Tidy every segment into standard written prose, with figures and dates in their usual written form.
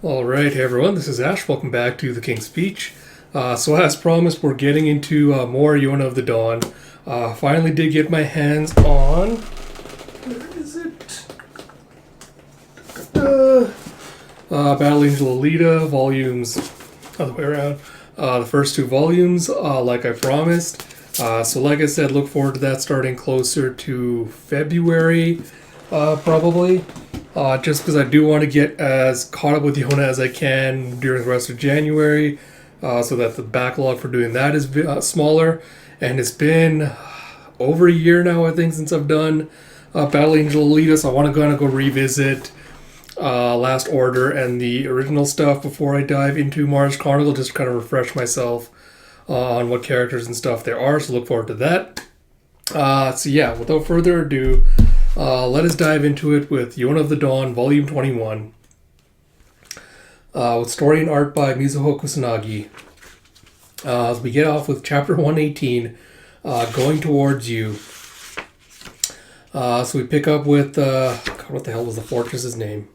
Alright, hey everyone, this is Ash. Welcome back to the King's Speech. So as promised, we're getting into more Yona of the Dawn. Finally did get my hands on... Where is it? Battle Angel Alita, volumes... Other way around. The first two volumes, like I promised. So like I said, look forward to that starting closer to February, probably. Just because I do want to get as caught up with Yona as I can during the rest of January, so that the backlog for doing that is smaller. And it's been over a year now, I think, since I've done Battle Angel Alita, so I want to go revisit Last Order and the original stuff before I dive into Mars Chronicle, just to kind of refresh myself on what characters and stuff there are, so look forward to that. So yeah, without further ado, let us dive into it with Yona of the Dawn, Volume 21, with story and art by Mizuho Kusanagi. As we get off with Chapter 118, Going Towards You. So we pick up with, God, what the hell was the fortress's name?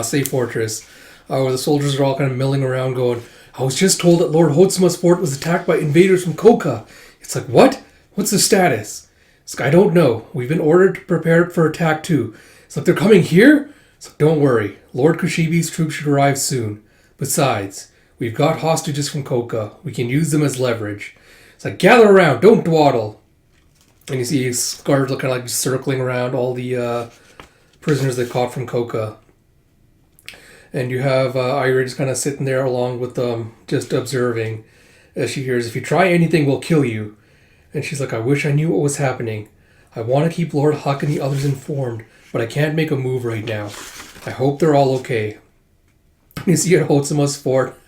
Safe Fortress, where the soldiers are all kind of milling around going, I was just told that Lord Hotsuma's fort was attacked by invaders from Koka. It's like, what? What's the status? It's like, I don't know. We've been ordered to prepare for attack too. It's like, they're coming here? It's like, don't worry. Lord Kushibi's troops should arrive soon. Besides, we've got hostages from Koka. We can use them as leverage. It's like, gather around. Don't dawdle. And you see guards kind of like just circling around all the prisoners they caught from Koka. And you have Ira just kind of sitting there along with them, just observing. As she hears, if you try anything, we'll kill you. And she's like, I wish I knew what was happening. I want to keep Lord Huck and the others informed, but I can't make a move right now. I hope they're all okay. You see at Hotsuma's fort,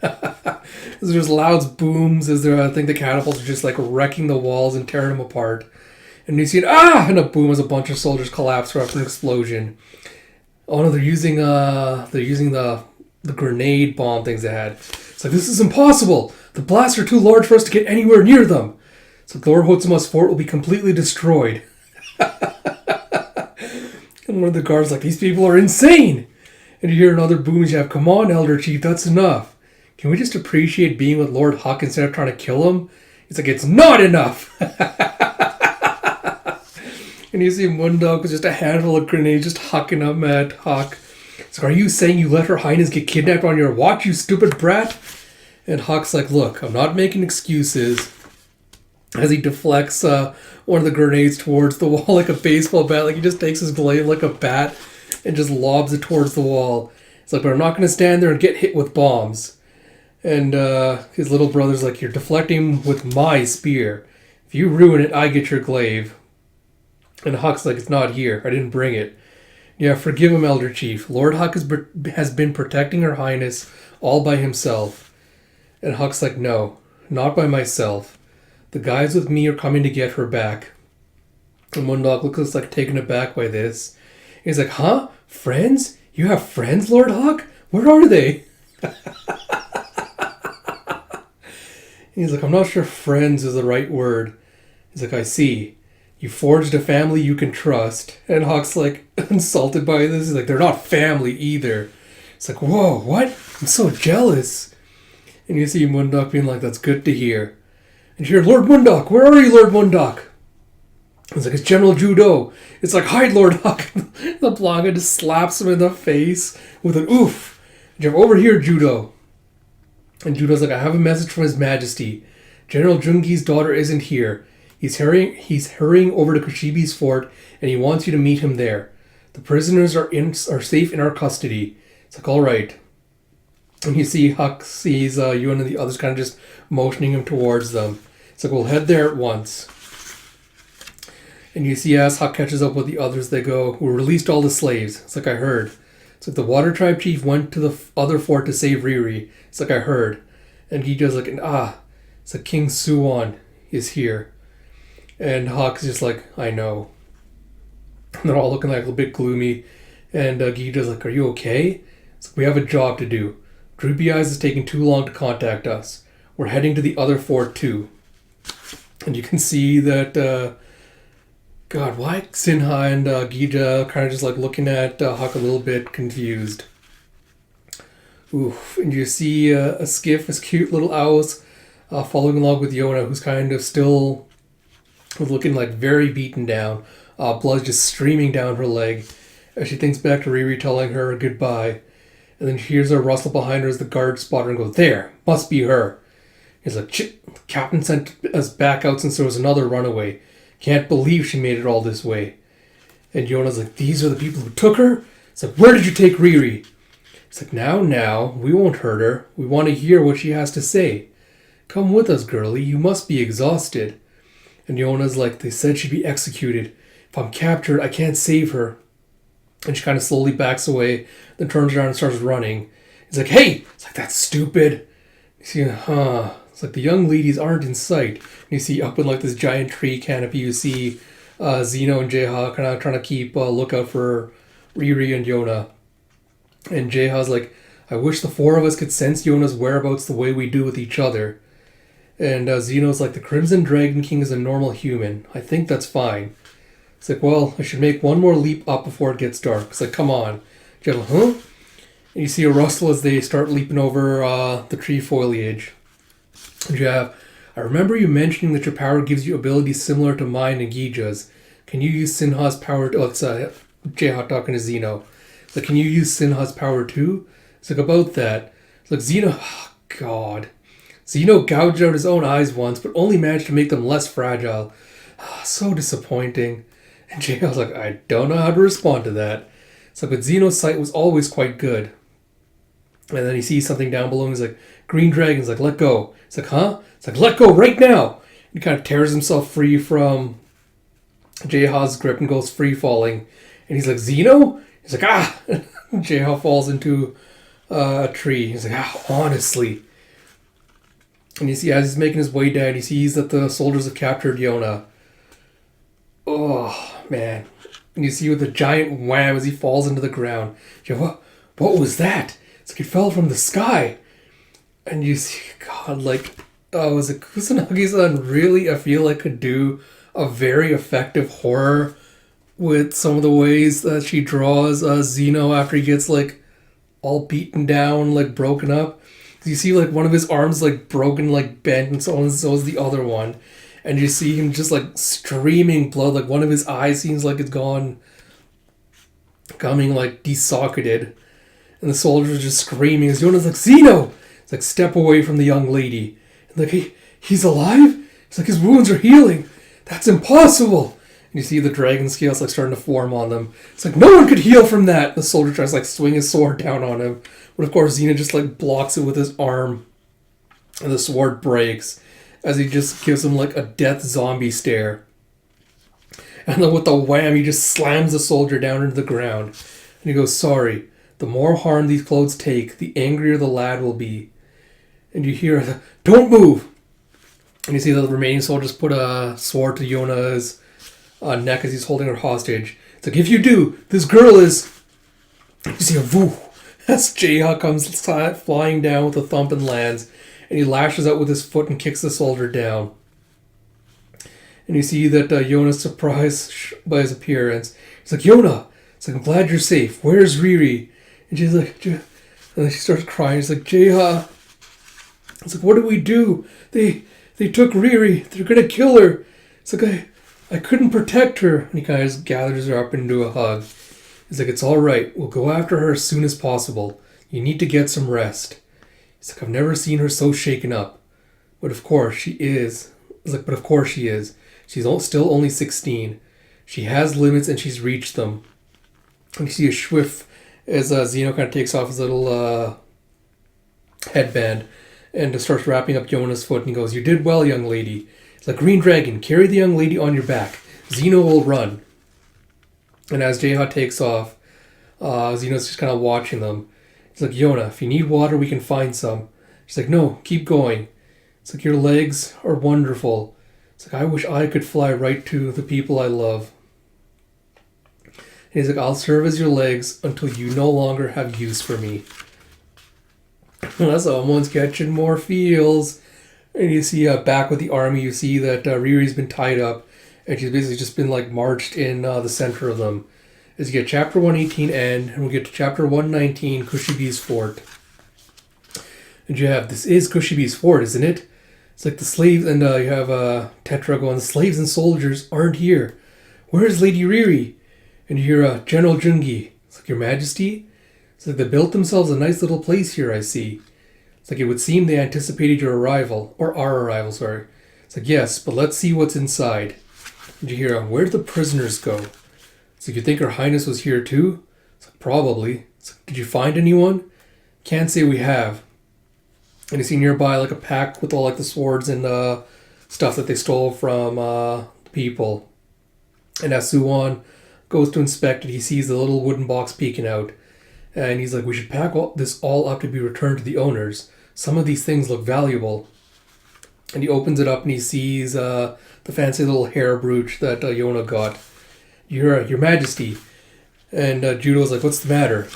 there's loud booms as I think the catapults are just like wrecking the walls and tearing them apart. And you see it, and a boom as a bunch of soldiers collapse after an explosion. Oh no, they're using the grenade bomb things they had. It's like, this is impossible. The blasts are too large for us to get anywhere near them. So Lord Hotsuma's fort will be completely destroyed. And one of the guards like, these people are insane. And you hear another boom and you have, come on, Elder Chief, that's enough. Can we just appreciate being with Lord Huck instead of trying to kill him? It's like, it's not enough. And you see Moondog with just a handful of grenades just hucking them at Huck. It's like, are you saying you let Her Highness get kidnapped on your watch, you stupid brat? And Huck's like, look, I'm not making excuses. As he deflects one of the grenades towards the wall like a baseball bat. Like he just takes his blade like a bat and just lobs it towards the wall. It's like, but I'm not going to stand there and get hit with bombs. And his little brother's like, you're deflecting with my spear. If you ruin it, I get your glaive. And Huck's like, it's not here. I didn't bring it. Yeah, forgive him, Elder Chief. Lord Huck has been protecting Her Highness all by himself. And Huck's like, no, not by myself. The guys with me are coming to get her back. And Moondog looks like taken aback by this. He's like, huh? Friends? You have friends, Lord Huck? Where are they? He's like, I'm not sure friends is the right word. He's like, I see. You forged a family you can trust. And Huck's like insulted by this. He's like, they're not family either. It's like, whoa, what? I'm so jealous. And you see Moondog being like, that's good to hear. And you hear, Lord Moondog, where are you, Lord Moondog? It's like, it's General Judo. It's like, hide, Lord Huck. The Blanca just slaps him in the face with an oof. And you're over here, Judo. And Judo's like, I have a message from His Majesty. General Jungi's daughter isn't here. He's hurrying over to Kushibi's fort, and he wants you to meet him there. The prisoners are safe in our custody. It's like, all right. And you see Huck sees you and the others kind of just motioning him towards them. It's like, we'll head there at once. And you see as Huck catches up with the others, they go, we released all the slaves. It's like, I heard. It's like, the Water Tribe Chief went to the other fort to save Riri. It's like, I heard. And he does like, it's like, King Suwon is here. And Huck's just like, I know. And they're all looking like a bit gloomy. And Gida's like, are you okay? It's like, we have a job to do. Droopy Eyes is taking too long to contact us. We're heading to the other fort too. And you can see that, God, why Sinha and Gida kind of just like looking at Huck a little bit confused. Oof. And you see a skiff, this cute little owls, following along with Yona, who's kind of still looking like very beaten down. Blood just streaming down her leg as she thinks back to Riri telling her goodbye. And then she hears a rustle behind her as the guards spot her and go, "There, must be her." He's like, "Shit, the captain sent us back out since there was another runaway. Can't believe she made it all this way." And Yona's like, "These are the people who took her?" It's like, "Where did you take Riri?" It's like, now, we won't hurt her. We want to hear what she has to say. Come with us, girlie. You must be exhausted." And Yona's like, "They said she'd be executed. If I'm captured, I can't save her." And she kind of slowly backs away, then turns around and starts running. He's like, "Hey!" It's like, "That's stupid." You see, It's like the young ladies aren't in sight. And you see up in like this giant tree canopy, you see Zeno and Jeha kind of trying to keep lookout for Riri and Yona. And Jeha's like, "I wish the four of us could sense Yona's whereabouts the way we do with each other." And Zeno's like, "The Crimson Dragon King is a normal human. I think that's fine." It's like, "Well, I should make one more leap up before it gets dark." It's like, "Come on." Jeha's like, "Huh?" And you see a rustle as they start leaping over the tree foliage. And Jeha, "I remember you mentioning that your power gives you abilities similar to mine and Gija's. Can you use Sinha's power to..." Oh, it's Jeha talking to Zeno. It's like, "Can you use Sinha's power too?" It's like, "About that." It's like, Zeno... Oh, God. Zeno gouged out his own eyes once, but only managed to make them less fragile. So disappointing. And Jeha's like, "I don't know how to respond to that." It's like, but Zeno's sight was always quite good. And then he sees something down below and he's like, "Green dragon's like, let go." It's like, "Huh?" It's like, "Let go right now." He kind of tears himself free from Jeha's grip and goes free falling. And he's like, "Zeno?" He's like, "Ah!" Jeha falls into a tree. He's like, "Ah, honestly." And you see, as he's making his way down, he sees that the soldiers have captured Yona. Oh, man. And you see with a giant wham as he falls into the ground. What was that? It's like it fell from the sky. And you see, God, like, was it Kusanagi-san really, I feel like, could do a very effective horror with some of the ways that she draws Zeno after he gets, like, all beaten down, like, broken up. You see, like, one of his arms, like, broken, like, bent, and so is the other one. And you see him just, like, streaming blood. Like, one of his eyes seems like it's coming, like, desocketed. And the soldiers are just screaming. As Yona's like, "Zeno!" It's like, "Step away from the young lady." And like, he's alive? It's like, his wounds are healing. That's impossible. And you see the dragon scales, like, starting to form on them. It's like, "No one could heal from that." The soldier tries to, like, swing his sword down on him. But of course, Zeno just, like, blocks it with his arm. And the sword breaks as he just gives him, like, a death zombie stare. And then with the wham, he just slams the soldier down into the ground. And he goes, "Sorry. The more harm these clothes take, the angrier the lad will be." And you hear, "Don't move!" And you see the remaining soldiers put a sword to Yona's neck as he's holding her hostage. It's like, "If you do, this girl is..." You see a woo as Jeha comes flying down with a thump and lands. And he lashes out with his foot and kicks the soldier down. And you see that Yona's surprised by his appearance. He's like, "Yona!" It's like, "I'm glad you're safe. Where's Riri?" And she's like, and then she starts crying. She's like, "Jeha." It's like, "What do we do? They took Riri. They're going to kill her." It's like, I couldn't protect her." And he kind of just gathers her up into a hug. He's like, "It's all right. We'll go after her as soon as possible. You need to get some rest." He's like, "I've never seen her so shaken up." But of course she is. He's like, "But of course she is. She's still only 16. She has limits and she's reached them." And you see a whiff as Zeno kind of takes off his little headband and starts wrapping up Yona's foot. And he goes, "You did well, young lady." It's like, "Green Dragon, carry the young lady on your back. Zeno will run." And as Jeha takes off, Zeno's just kind of watching them. He's like, "Yona, if you need water, we can find some." She's like, "No, keep going." It's like, "Your legs are wonderful." It's like, "I wish I could fly right to the people I love." And he's like, "I'll serve as your legs until you no longer have use for me." Someone's catching more feels. And you see back with the army, you see that Riri's been tied up. And she's basically just been, like, marched in the center of them. As you get chapter 118 end, and we'll get to chapter 119, Kushibi's Fort. And you have, this is Kushibi's fort, isn't it? It's like the slaves, and you have Tetra going, the slaves and soldiers aren't here. Where is Lady Riri? And you hear General Jungi. It's like, Your Majesty? It's like they built themselves a nice little place here, I see. It's like it would seem they anticipated your arrival, or our arrival, sorry. It's like, yes, but let's see what's inside. And you hear, where'd the prisoners go? It's like, you think Her Highness was here too? It's like, probably. It's like, did you find anyone? Can't say we have. And you see nearby like a pack with all like the swords and stuff that they stole from the people. And as Suwon goes to inspect it, he sees the little wooden box peeking out. And he's like, we should pack this all up to be returned to the owners. Some of these things look valuable. And he opens it up and he sees the fancy little hair brooch that Yona got. Your Majesty. And Judo's like, what's the matter?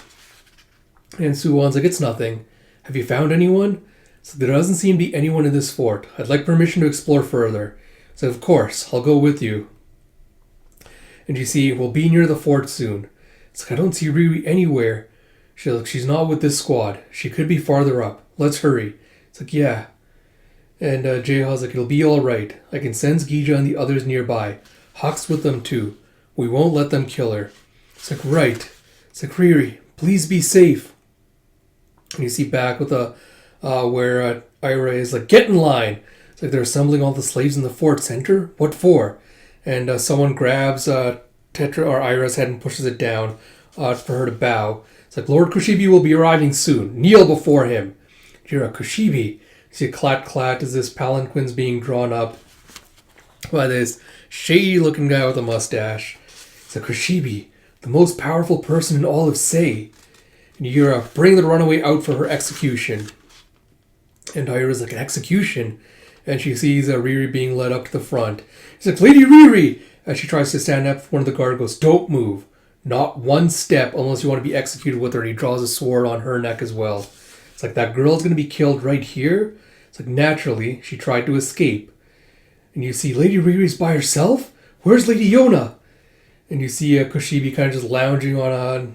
And Suwon's like, it's nothing. Have you found anyone? So there doesn't seem to be anyone in this fort. I'd like permission to explore further. So of course, I'll go with you. And you see, we'll be near the fort soon. It's like, I don't see Riri anywhere. She's not with this squad. She could be farther up. Let's hurry. It's like, yeah. And Jaeha's like, it'll be alright. I can sense Gija and the others nearby. Huck's with them too. We won't let them kill her. It's like, right. It's like, Riri, please be safe. And you see back with where Ira is like, get in line. It's like they're assembling all the slaves in the fort center. What for? And someone grabs Tetra or Ira's head and pushes it down for her to bow. It's like, Lord Kushibi will be arriving soon. Kneel before him. Jira, Kushibi. You see a clat as this palanquin's being drawn up by this shady-looking guy with a mustache. It's like, Kushibi, the most powerful person in all of Sei. And you hear bring the runaway out for her execution. And Ira's like, an execution? And she sees Riri being led up to the front. She's like, Lady Riri! As she tries to stand up, one of the guard goes, don't move. Not one step unless you want to be executed with her. And he draws a sword on her neck as well. It's like, that girl's going to be killed right here? It's like, naturally, she tried to escape. And you see Lady Riri's by herself? Where's Lady Yona? And you see Kushibi kind of just lounging on a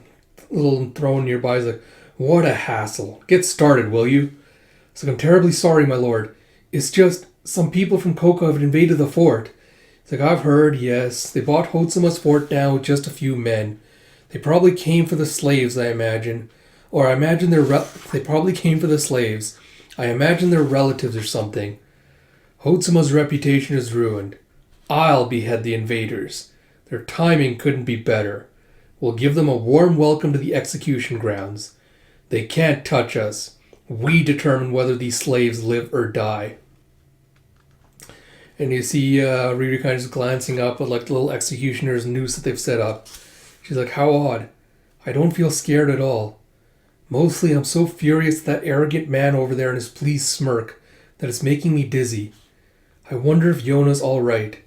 little throne nearby. He's like, what a hassle. Get started, will you? It's like, I'm terribly sorry, my lord. It's just some people from Koko have invaded the fort. It's like, I've heard, yes. They bought Hotsuma's fort down with just a few men. They probably came for the slaves, I imagine. Or I imagine they probably came for the slaves. I imagine they're relatives or something. Hotsuma's reputation is ruined. I'll behead the invaders. Their timing couldn't be better. We'll give them a warm welcome to the execution grounds. They can't touch us. We determine whether these slaves live or die. And you see Riri kind of just glancing up at like the little executioner's noose that they've set up. She's like, how odd. I don't feel scared at all. Mostly I'm so furious at that arrogant man over there and his pleased smirk that it's making me dizzy. I wonder if Yona's all right.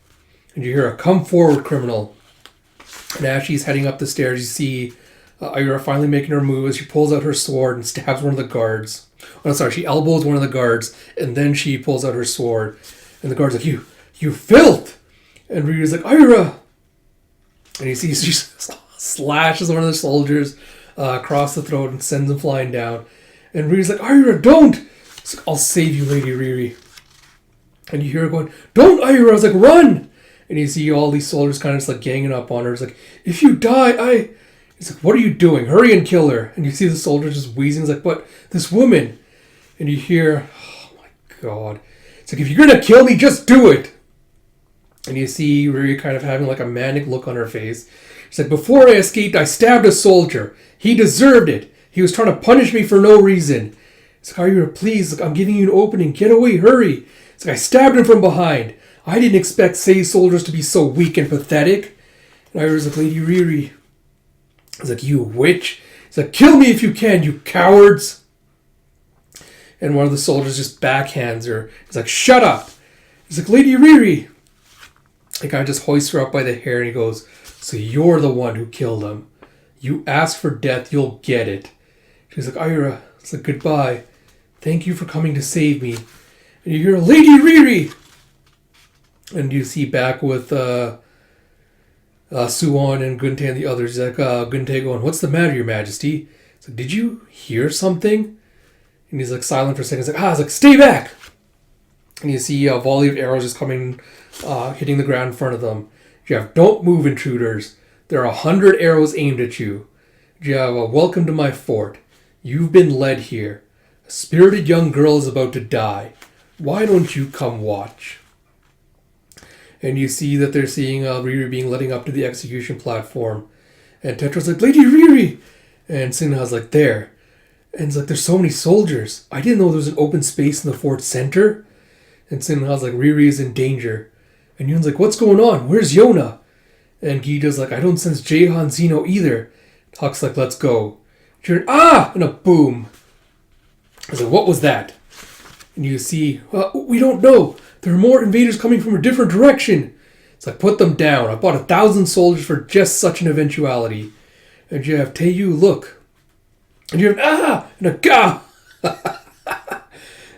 And you hear a come forward, criminal. And as she's heading up the stairs, you see Ira finally making her move as she pulls out her sword and stabs one of the guards. Oh, sorry, she elbows one of the guards and then she pulls out her sword. And the guard's like, you filth! And Riri's like, Ira! And you see she slashes one of the soldiers across the throat and sends him flying down. And Riri's like, Ira, don't! It's like, I'll save you, Lady Riri. And you hear her going, don't, Ira! I was like, run! And you see all these soldiers kind of just like ganging up on her. It's like, if you die, He's like, what are you doing? Hurry and kill her. And you see the soldiers just wheezing. It's like, but this woman. And you hear, oh my god. It's like, if you're going to kill me, just do it. And you see Riri kind of having like a manic look on her face. She's like, before I escaped, I stabbed a soldier. He deserved it. He was trying to punish me for no reason. It's like, Ira, please, look, I'm giving you an opening. Get away, hurry. It's like, I stabbed him from behind. I didn't expect Sei soldiers to be so weak and pathetic. And Ira's like, Lady Riri. He's like, you witch. He's like, kill me if you can, you cowards. And one of the soldiers just backhands her. He's like, shut up. He's like, Lady Riri. The guy just hoists her up by the hair and he goes, so you're the one who killed him. You ask for death, you'll get it. She's like, Ira. It's like, goodbye. Thank you for coming to save me. And you hear, Lady Riri. And you see back with Suwon and Gunte and the others. Like Gunte going, what's the matter, Your Majesty? It's like, did you hear something? And he's like silent for a second. He's like, stay back! And you see a volley of arrows just coming, hitting the ground in front of them. Jeff, don't move, intruders. There are 100 arrows aimed at you. Jeff, welcome to my fort. You've been led here. A spirited young girl is about to die. Why don't you come watch? And you see that they're seeing Riri being led up to the execution platform. And Tetra's like, Lady Riri! And Sinha's like, there. And it's like, there's so many soldiers. I didn't know there was an open space in the fort center. And Sinha's like, Riri is in danger. And Yun's like, what's going on? Where's Yona? And Gita's like, I don't sense Jahan Zeno either. Huck's like, let's go. And a boom. I was like, what was that? And you see, we don't know. There are more invaders coming from a different direction. It's like, put them down. I bought 1,000 soldiers for just such an eventuality. And you have Teiyu, look. And you have, and a ga!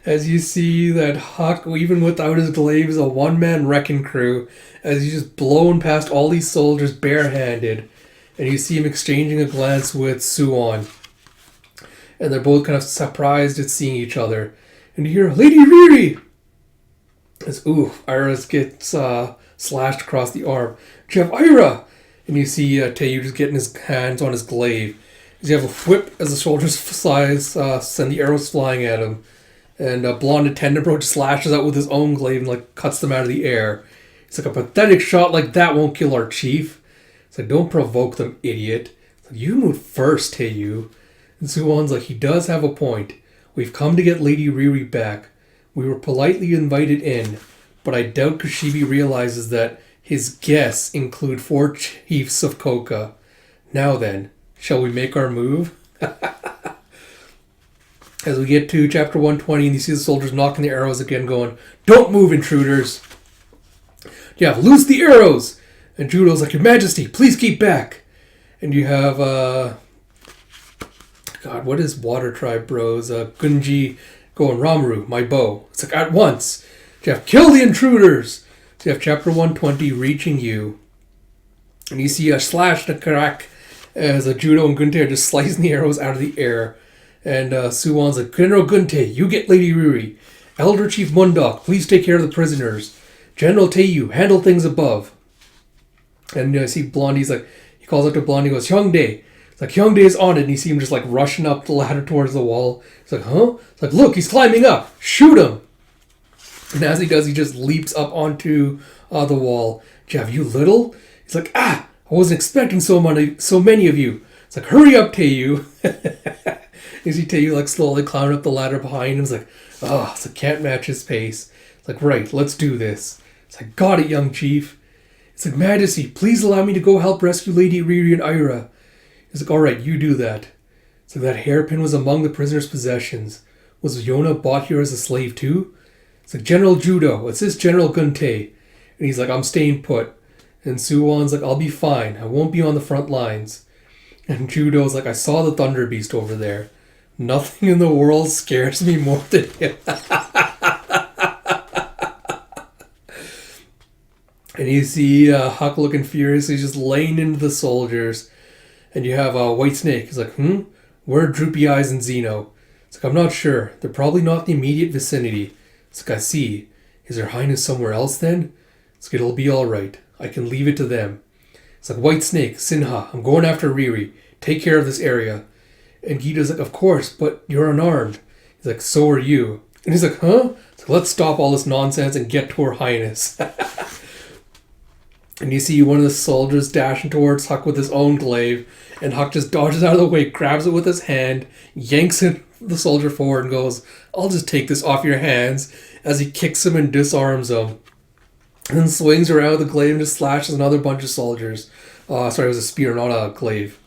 As you see that Huck, even without his glaive, is a one-man wrecking crew. As he's just blown past all these soldiers barehanded. And you see him exchanging a glance with Suwon. And they're both kind of surprised at seeing each other. And you hear, Lady Riri! As, Iris gets slashed across the arm. Jeff, Ira! And you see Teiyu just getting his hands on his glaive. As you have a whip as the soldiers send the arrows flying at him. And Blonde Attendant Bro just slashes out with his own glaive and cuts them out of the air. It's like, a pathetic shot like that won't kill our chief. It's like, don't provoke them, idiot. It's like, you move first, Teiyu. And Suwon's like, he does have a point. We've come to get Lady Riri back. We were politely invited in, but I doubt Kashibi realizes that his guests include 4 chiefs of Koka. Now then, shall we make our move? As we get to chapter 120, and you see the soldiers knocking the arrows again, going, don't move, intruders! You have, loose the arrows! And Judo's like, Your Majesty, please keep back! And you have, God, what is Water Tribe Bros? Gunji going, Ramuru, my bow. It's like, at once! Jeff, kill the intruders! So you have chapter 120 reaching you. And you see a slash and a crack as Judo and Gunte are just slicing the arrows out of the air. And Suwon's like, General Gunte, you get Lady Riri. Elder Chief Mundok, please take care of the prisoners. General Teiyu, handle things above. And I see Blondie's like, he calls out to Blondie, he goes, Hyungdae. It's like, Hyungdae is on it. And you see him just rushing up the ladder towards the wall. It's like, huh? It's like, look, he's climbing up. Shoot him. And as he does, he just leaps up onto the wall. Jeff, you little? He's like, I wasn't expecting so many of you. It's like, hurry up, Teiyu. You see Teiyu slowly climbing up the ladder behind him. It's like, it's like, can't match his pace. It's like, right, let's do this. It's like, got it, young chief. It's like, Majesty, please allow me to go help rescue Lady Riri and Ira. It's like, all right, you do that. It's like, that hairpin was among the prisoner's possessions. Was Yona bought here as a slave too? It's like, General Judo, assist General Gunte. And he's like, I'm staying put. And Suwon's like, I'll be fine. I won't be on the front lines. And Judo's like, I saw the Thunder Beast over there. Nothing in the world scares me more than him. And you see Huck looking furious. He's just laying into the soldiers. And you have White Snake. He's like, where are Droopy Eyes and Zeno? It's like, I'm not sure. They're probably not in the immediate vicinity. It's like, I see. Is Her Highness somewhere else then? It's like, it'll be alright. I can leave it to them. It's like, White Snake, Sinha, I'm going after Riri. Take care of this area. And Gita's like, of course, but you're unarmed. He's like, so are you. And he's like, huh? It's like, let's stop all this nonsense and get to Her Highness. And you see one of the soldiers dashing towards Huck with his own glaive. And Huck just dodges out of the way, grabs it with his hand, yanks the soldier forward and goes, I'll just take this off your hands, as he kicks him and disarms him. And then swings around with the glaive and just slashes another bunch of soldiers. Sorry, it was a spear, not a glaive.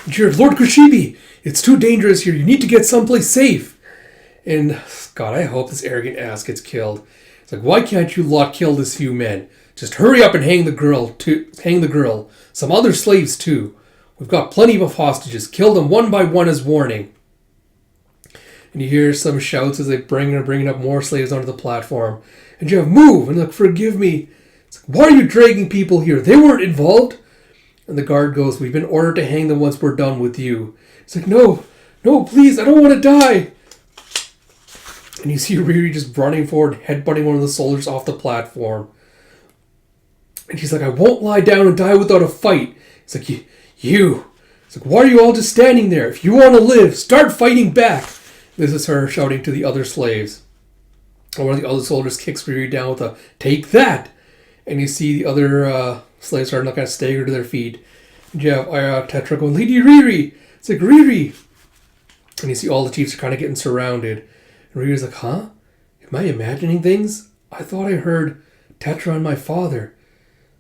Jared, Lord Kushibi, it's too dangerous here. You need to get someplace safe. And, God, I hope this arrogant ass gets killed. It's like, why can't you lot kill this few men? Just hurry up and hang the girl. Some other slaves, too. We've got plenty of hostages. Kill them one by one as warning. And you hear some shouts as they bringing up more slaves onto the platform. And you have, move! And like, forgive me. It's like, why are you dragging people here? They weren't involved. And the guard goes, we've been ordered to hang them once we're done with you. It's like, no, please, I don't want to die. And you see Riri just running forward, headbutting one of the soldiers off the platform. And she's like, I won't lie down and die without a fight. It's like, you. It's like, why are you all just standing there? If you want to live, start fighting back. This is her shouting to the other slaves. And one of the other soldiers kicks Riri down with a, take that. And you see the other slaves starting to kind of stagger to their feet. And you have Tetra going, Lady Riri. It's like, Riri. And you see all the chiefs are kind of getting surrounded. And Riri's like, huh? Am I imagining things? I thought I heard Tetra and my father.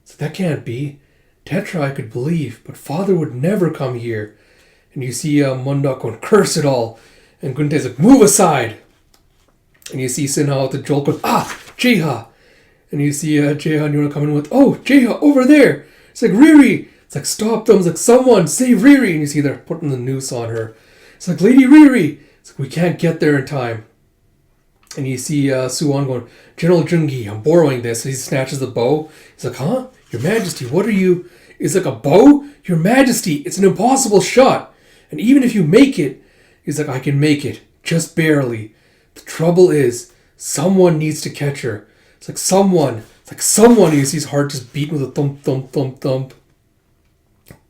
So that can't be. Tetra I could believe, but father would never come here. And you see Mundok going, curse it all. And Gunte's like, move aside. And you see Sinha with the jolt going, Jeha. And you see Jeha and Yona coming with, oh, Jeha, over there. It's like, Riri. It's like, stop them. It's like, someone save Riri. And you see they're putting the noose on her. It's like, Lady Riri. It's like, we can't get there in time. And you see Suwon going, General Jungi, I'm borrowing this. And he snatches the bow. He's like, huh? Your Majesty, what are you? It's like, a bow? Your Majesty, it's an impossible shot. And even if you make it, he's like, I can make it. Just barely. The trouble is, someone needs to catch her. It's like someone. You see his heart just beating with a thump, thump, thump, thump.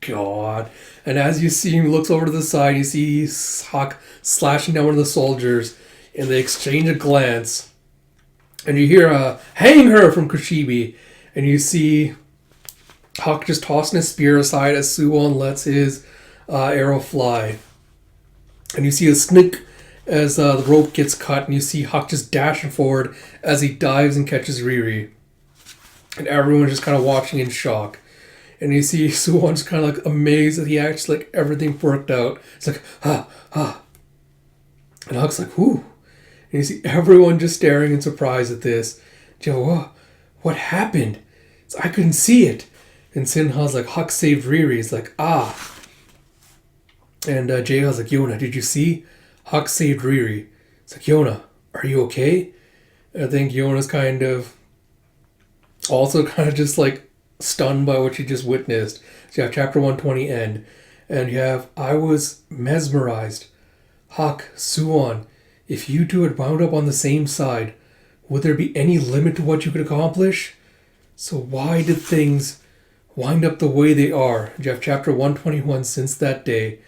God. And as you see him, he looks over to the side. You see Hawk slashing down one of the soldiers. And they exchange a glance. And you hear hang her from Kushibi. And you see Hawk just tossing his spear aside as Suwon lets his arrow fly. And you see a snick as the rope gets cut. And you see Hawk just dashing forward as he dives and catches Riri. And everyone's just kind of watching in shock. And you see Suwon just kind of like amazed that he actually like everything worked out. It's like, And Hawk's like, whoo. And you see everyone just staring in surprise at this. Joe, what happened? So I couldn't see it. And Sinha's like, Hawk saved Riri. It's like, And Jeha's like, Yona, did you see? Hawk saved Riri. It's like, Yona, are you okay? And I think Yona's kind of just like stunned by what she just witnessed. So you have chapter 120 end. And you have, I was mesmerized. Hawk, Suwon, if you two had wound up on the same side, would there be any limit to what you could accomplish? So why did things wind up the way they are? You have chapter 121 since that day.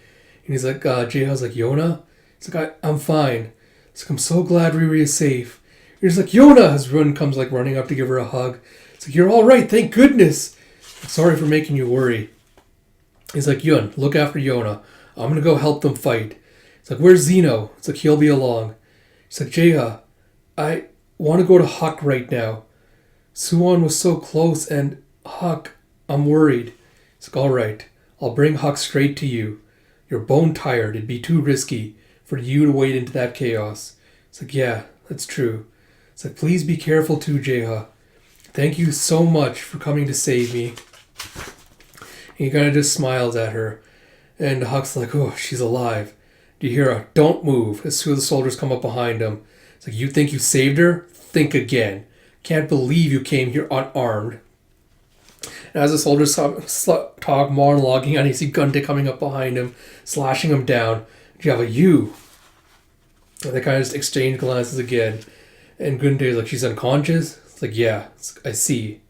And he's like, Jeha's like, Yona? He's like, I'm fine. He's like, I'm so glad Riri is safe. And he's like, Yona! His Run comes like running up to give her a hug. It's like, you're all right, thank goodness. Sorry for making you worry. He's like, Yun, look after Yona. I'm gonna go help them fight. It's like, where's Zeno? It's like, he'll be along. He's like, Jeha, I want to go to Huck right now. Suwon was so close and Huck, I'm worried. It's like, all right, I'll bring Huck straight to you. You're bone tired. It'd be too risky for you to wade into that chaos. It's like, yeah, that's true. It's like, please be careful too, Jeha. Thank you so much for coming to save me. And he kind of just smiles at her. And Huck's like, oh, she's alive. Do you hear a don't move as two of the soldiers come up behind him? It's like, you think you saved her? Think again. Can't believe you came here unarmed. And as the soldiers talk monologuing, and you see Gunte coming up behind him, slashing him down. You have a you. And they kind of just exchange glances again. And Gunte's like, she's unconscious? It's like, yeah, I see.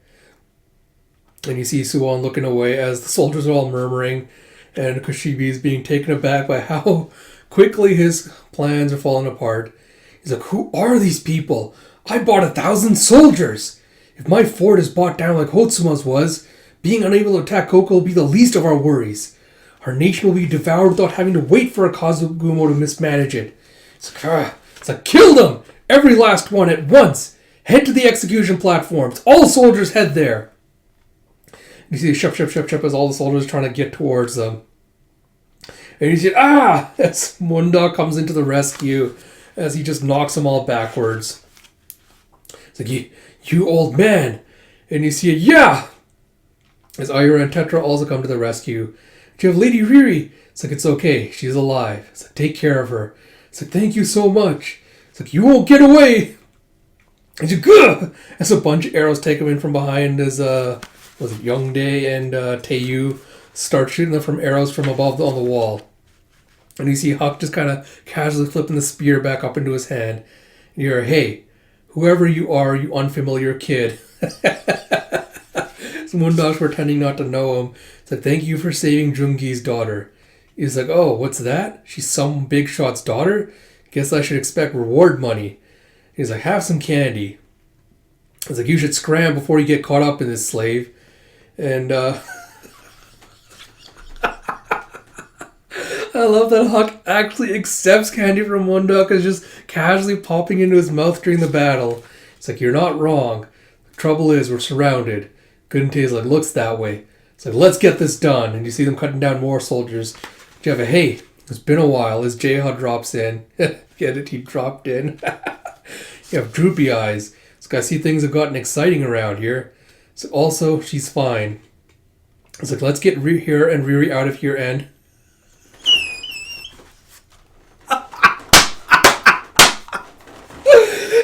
And you see Suwon looking away as the soldiers are all murmuring. And Kushibi is being taken aback by how quickly his plans are falling apart. He's like, who are these people? I bought 1,000 soldiers! If my fort is bought down like Hotsuma's was, being unable to attack Koko will be the least of our worries. Our nation will be devoured without having to wait for a Kazugumo to mismanage it. It's like, kill them! Every last one at once! Head to the execution platforms! All soldiers head there! You see shup as all the soldiers are trying to get towards them. And you see, as Munda comes into the rescue as he just knocks them all backwards. It's like, you old man! And you see yeah! As Ayura and Tetra also come to the rescue. You have Lady Riri. It's like, it's okay. She's alive. It's like, take care of her. It's like, thank you so much. It's like, you won't get away! And you go! As a bunch of arrows take him in from behind as, was it Youngdae and Taeyu start shooting them from arrows from above on the wall. And you see Huck just kind of casually flipping the spear back up into his hand. And you hear, hey, whoever you are, you unfamiliar kid. Some Moondog's pretending not to know him. It's like, thank you for saving Jungi's daughter. He's like, oh, what's that? She's some big shot's daughter? Guess I should expect reward money. He's like, have some candy. He's like, you should scram before you get caught up in this, slave. And I love that Huck actually accepts candy from Moondog as just casually popping into his mouth during the battle. It's like, you're not wrong. The trouble is, we're surrounded. Guntay's like, looks that way. It's like, let's get this done. And you see them cutting down more soldiers. You have a, hey, it's been a while as J-Hud drops in. Get it? He dropped in. You have droopy eyes. It's like, I see things have gotten exciting around here. So also, she's fine. It's like, let's get here and Riri out of here and...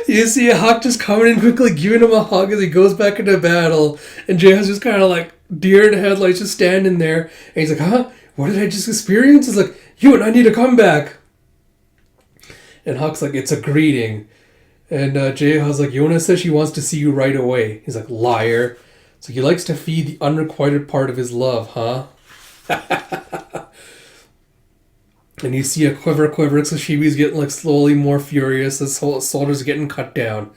You see Huck just coming in quickly, giving him a hug as he goes back into battle. And J-Hud's just kind of like deer in headlights just standing there. And he's like, huh? What did I just experience? It's like, you and I need to come back. And Huck's like, it's a greeting. And J-Hud's like, Yona says she wants to see you right away. He's like, liar. So he likes to feed the unrequited part of his love, huh? And you see a quiver. Sashibi's getting like slowly more furious as soldiers are getting cut down.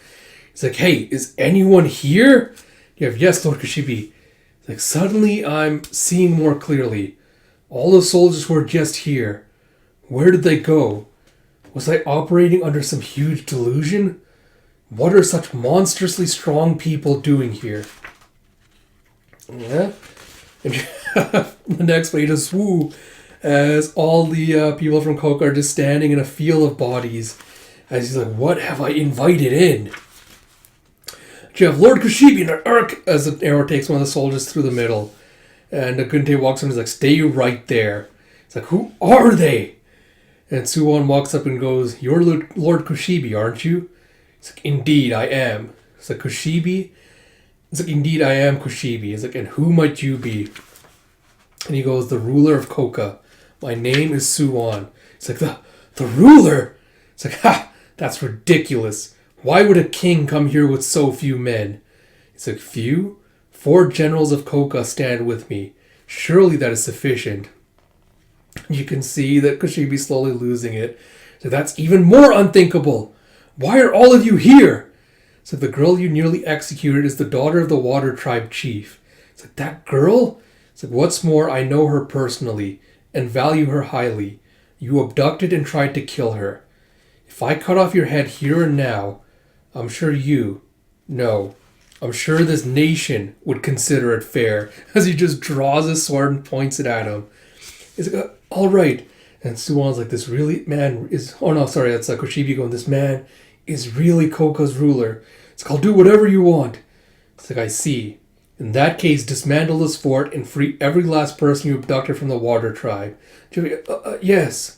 He's like, hey, is anyone here? You have, yes, Lord Kashibi. He's like, suddenly I'm seeing more clearly. All the soldiers were just here. Where did they go? Was I operating under some huge delusion? What are such monstrously strong people doing here? Yeah. And the next page is woo, as all the people from Coca are just standing in a field of bodies. As he's like, what have I invited in? You have Lord Kashibi and an arc as an arrow takes one of the soldiers through the middle. And Guntay walks up and is like, stay right there. It's like, who are they? And Suwon walks up and goes, you're Lord Kushibi, aren't you? It's like, indeed, I am. It's like, Kushibi? It's like, indeed, I am Kushibi. It's like, and who might you be? And he goes, the ruler of Coca. My name is Suwon. It's like, the ruler? It's like, ha, that's ridiculous. Why would a king come here with so few men? It's like, few? 4 generals of Coca stand with me. Surely that is sufficient. You can see that Kushibi's slowly losing it. So that's even more unthinkable. Why are all of you here? So the girl you nearly executed is the daughter of the Water Tribe chief. It's like, that girl? It's like, what's more, I know her personally and value her highly. You abducted and tried to kill her. If I cut off your head here and now, I'm sure I'm sure this nation would consider it fair. As he just draws his sword and points it at him. He's like, all right. And Suwon's like, this really man is... Oh, no, sorry. That's Kushibi going, this man is really Coca's ruler. It's like, I'll do whatever you want. It's like, I see. In that case, dismantle this fort and free every last person you abducted from the Water Tribe. Yes.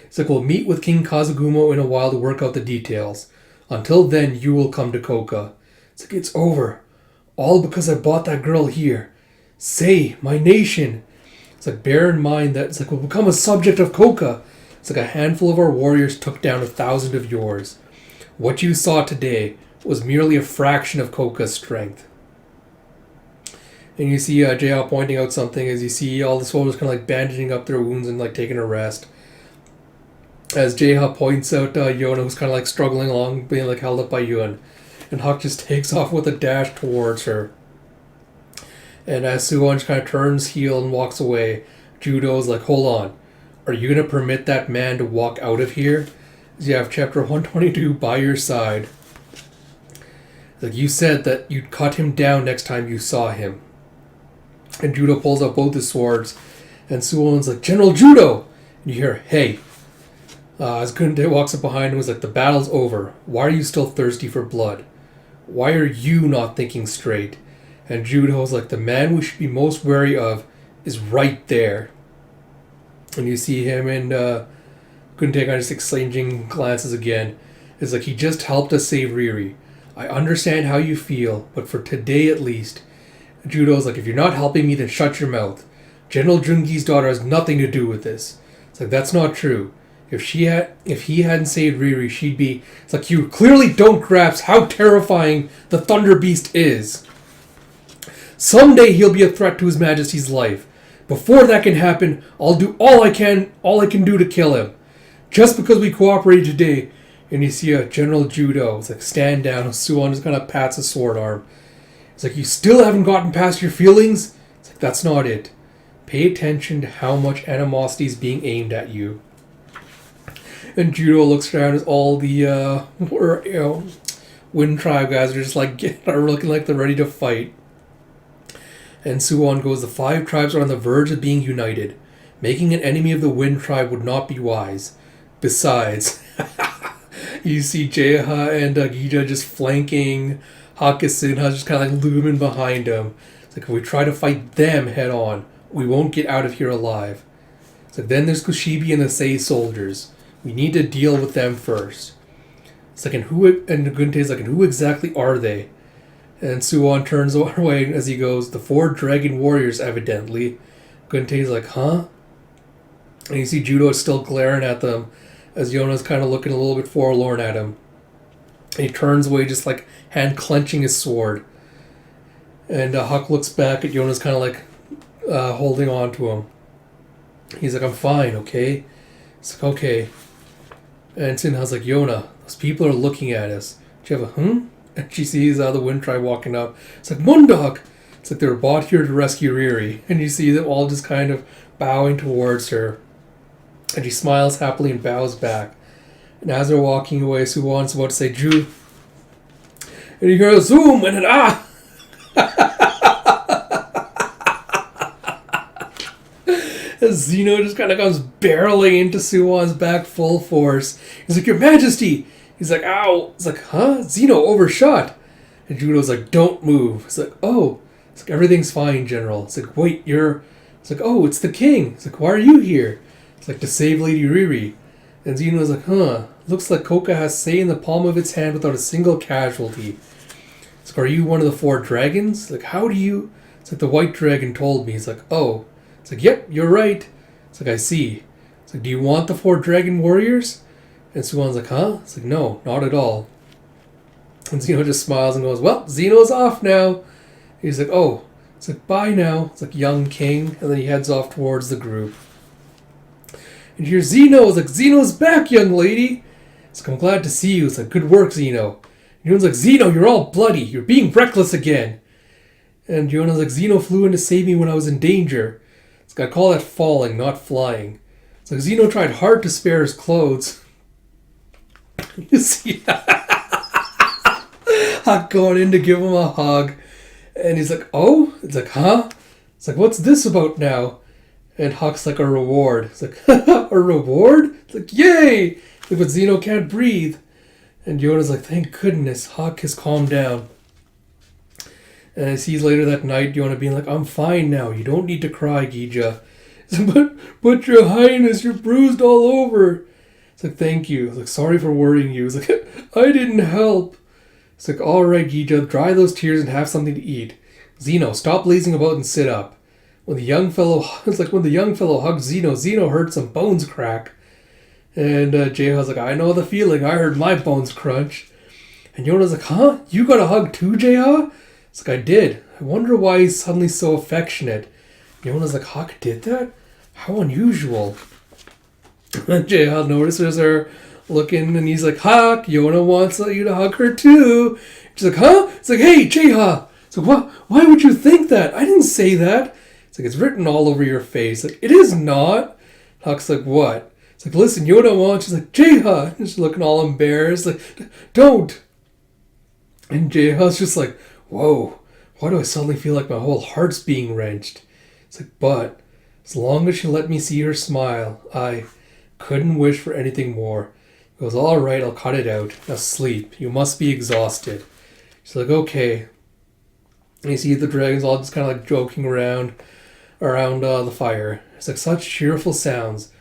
It's like, we'll meet with King Kazugumo in a while to work out the details. Until then, you will come to Coca. It's like, it's over. All because I bought that girl here. Say, my nation. It's like, bear in mind that it's like, we'll become a subject of Coca. It's like a handful of our warriors took down 1,000 of yours. What you saw today was merely a fraction of Coca's strength. And you see J.L. pointing out something as you see all the soldiers kind of like bandaging up their wounds and like taking a rest. As J.L. points out Yona, who's kind of like struggling along, being like held up by Yun. And Huck just takes off with a dash towards her. And as Suwon kind of turns heel and walks away, Judo's like, hold on. Are you going to permit that man to walk out of here? You have chapter 122 by your side. Like, you said that you'd cut him down next time you saw him. And Judo pulls out both his swords. And Suwon's like, General Judo! And you hear, hey. As Kunde walks up behind him and was like, the battle's over. Why are you still thirsty for blood? Why are you not thinking straight? And Judo's like, the man we should be most wary of is right there. And you see him and Kunde kind of just exchanging glances again. It's like, he just helped us save Riri. I understand how you feel, but for today at least. Judo's like, if you're not helping me, then shut your mouth. General Jungi's daughter has nothing to do with this. It's like, that's not true. If he hadn't saved Riri, she'd be... It's like, you clearly don't grasp how terrifying the Thunder Beast is. Someday he'll be a threat to His Majesty's life. Before that can happen, I'll do all I can do to kill him. Just because we cooperated today. And you see a General Judo. It's like, stand down. Suwon just kind of pats his sword arm. It's like, you still haven't gotten past your feelings? It's like, that's not it. Pay attention to how much animosity is being aimed at you. And Judo looks around as all the Wind Tribe guys are just like are looking like they're ready to fight. And Suwon goes, the 5 tribes are on the verge of being united. Making an enemy of the Wind Tribe would not be wise. Besides, you see Jeha and Gija just flanking Hakusinha, just kind of like looming behind him. It's like, if we try to fight them head on, we won't get out of here alive. So then there's Kushibi and the Sei soldiers. We need to deal with them first. It's like, and Guntei's like, and who exactly are they? And Suwon turns away as he goes, the 4 dragon warriors, evidently. Guntei's like, huh? And you see Judo is still glaring at them as Yona's kind of looking a little bit forlorn at him. And he turns away, just like hand clenching his sword. And Huck looks back at Yona's kind of like holding on to him. He's like, I'm fine, okay? It's like, okay. And Sinha's like, Yona, those people are looking at us. Do you have a And she sees the Wind Tribe walking up. It's like, Mundok! It's like they were brought here to rescue Riri. And you see them all just kind of bowing towards her. And she smiles happily and bows back. And as they're walking away, Suwon's about to say, Ju. And you hear a zoom and an ah! As Zeno just kind of comes barreling into Suwon's back full force. He's like, Your Majesty! He's like, ow! He's like, huh? Zeno overshot! And Judo's like, don't move. He's like, oh. It's like, everything's fine, General. It's like, wait, It's like, oh, it's the king. It's like, why are you here? It's like, to save Lady Riri. And Zeno's like, huh. Looks like Koka has Sei in the palm of its hand without a single casualty. It's like, are you one of the 4 dragons? It's like, how do you... It's like, the white dragon told me. It's like, oh. It's like, yep, you're right. It's like, I see. It's like, do you want the 4 dragon warriors? And Suwon's like, huh? It's like, no, not at all. And Zeno just smiles and goes, well, Zeno's off now. He's like, oh. It's like, bye now. It's like, young king. And then he heads off towards the group. And here's Zeno. It's like, Zeno's back, young lady. It's like, I'm glad to see you. It's like, good work, Zeno. And Yona's like, Zeno, you're all bloody. You're being reckless again. And Yona's like, Zeno flew in to save me when I was in danger. It's like, I call that falling, not flying. It's like, Zeno tried hard to spare his clothes. You see Huck going in to give him a hug. And he's like, oh? It's like, huh? It's like, what's this about now? And Huck's like, a reward. It's like, a reward? It's like, yay! Like, but Zeno can't breathe. And Yona's like, thank goodness, Huck has calmed down. And I see later that night, Yona being like, I'm fine now. You don't need to cry, Gija. But your highness, you're bruised all over. It's like, thank you. It's like, sorry for worrying you. It's like, I didn't help. It's like, all right, Gija, dry those tears and have something to eat. Zeno, stop lazing about and sit up. When the young fellow hugged Zeno, Zeno heard some bones crack. And Jeha's like, I know the feeling. I heard my bones crunch. And Yona's like, huh? You got a hug too, Jeha? It's like, I did. I wonder why he's suddenly so affectionate. Yona's like, Huck did that? How unusual. And Jeha notices her looking, and he's like, Huck, Yona wants you to hug her too. She's like, huh? It's like, hey, Jeha. It's like, what? Why would you think that? I didn't say that. It's like, it's written all over your face. Like, it is not. Huck's like, what? It's like, listen, Yona wants. She's like, Jeha. And she's looking all embarrassed. Like, don't. And Jeha's just like, whoa, why do I suddenly feel like my whole heart's being wrenched? It's like, but as long as she let me see her smile, I couldn't wish for anything more. He goes, all right, I'll cut it out. Now sleep. You must be exhausted. She's like, okay. And you see the dragons all just kind of like joking around the fire. It's like such cheerful sounds.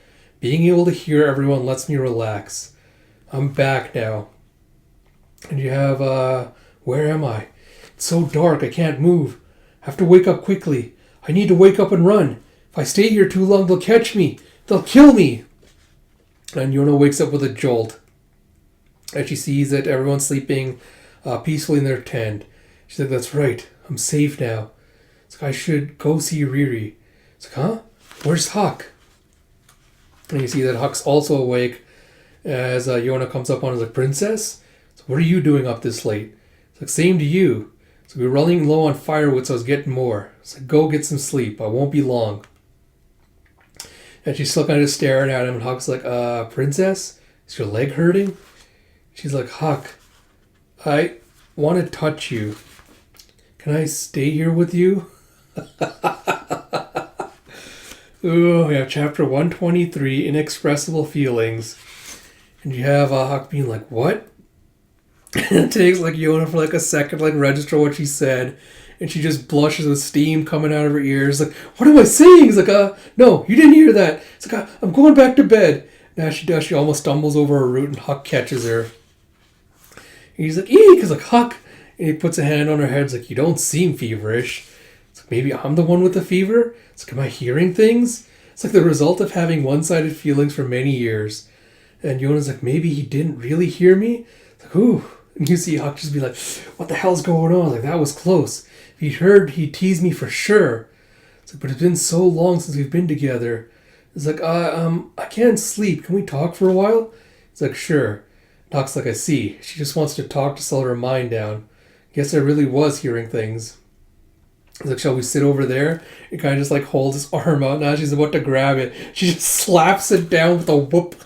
Being able to hear everyone lets me relax. I'm back now. And you have, where am I? It's so dark, I can't move. I have to wake up quickly. I need to wake up and run. If I stay here too long, they'll catch me. They'll kill me. And Yona wakes up with a jolt. And she sees that everyone's sleeping peacefully in their tent. She's like, that's right. I'm safe now. It's like, I should go see Riri. It's like, huh? Where's Huck? And you see that Huck's also awake as Yona comes up on him. He's like, Princess? So what are you doing up this late? It's like, same to you. So we're running low on firewood, so I was getting more. It's like, go get some sleep. I won't be long. And she's still kind of staring at him, and Huck's like, Princess? Is your leg hurting? She's like, Huck, I want to touch you. Can I stay here with you? Ooh, we have chapter 123, Inexpressible Feelings. And you have Huck being like, what? And it takes like Yona for like a second to like register what she said. And she just blushes with steam coming out of her ears. Like, what am I saying? He's like, no, you didn't hear that. It's like, I'm going back to bed. Now she does. She almost stumbles over a root and Huck catches her. And he's like, eek, because like, Huck. And he puts a hand on her head. It's like, you don't seem feverish. It's like, maybe I'm the one with the fever? It's like, am I hearing things? It's like the result of having one-sided feelings for many years. And Yona's like, maybe he didn't really hear me? It's like, ooh. And you see Huck just be like, what the hell's going on? Like, that was close. If he'd heard, he'd tease me for sure. It's like, but it's been so long since we've been together. It's like, I can't sleep. Can we talk for a while? It's like, sure. Huck's like, I see. She just wants to talk to settle her mind down. Guess I really was hearing things. It's like, shall we sit over there? He kind of just like holds his arm out. Now she's about to grab it. She just slaps it down with a whoop.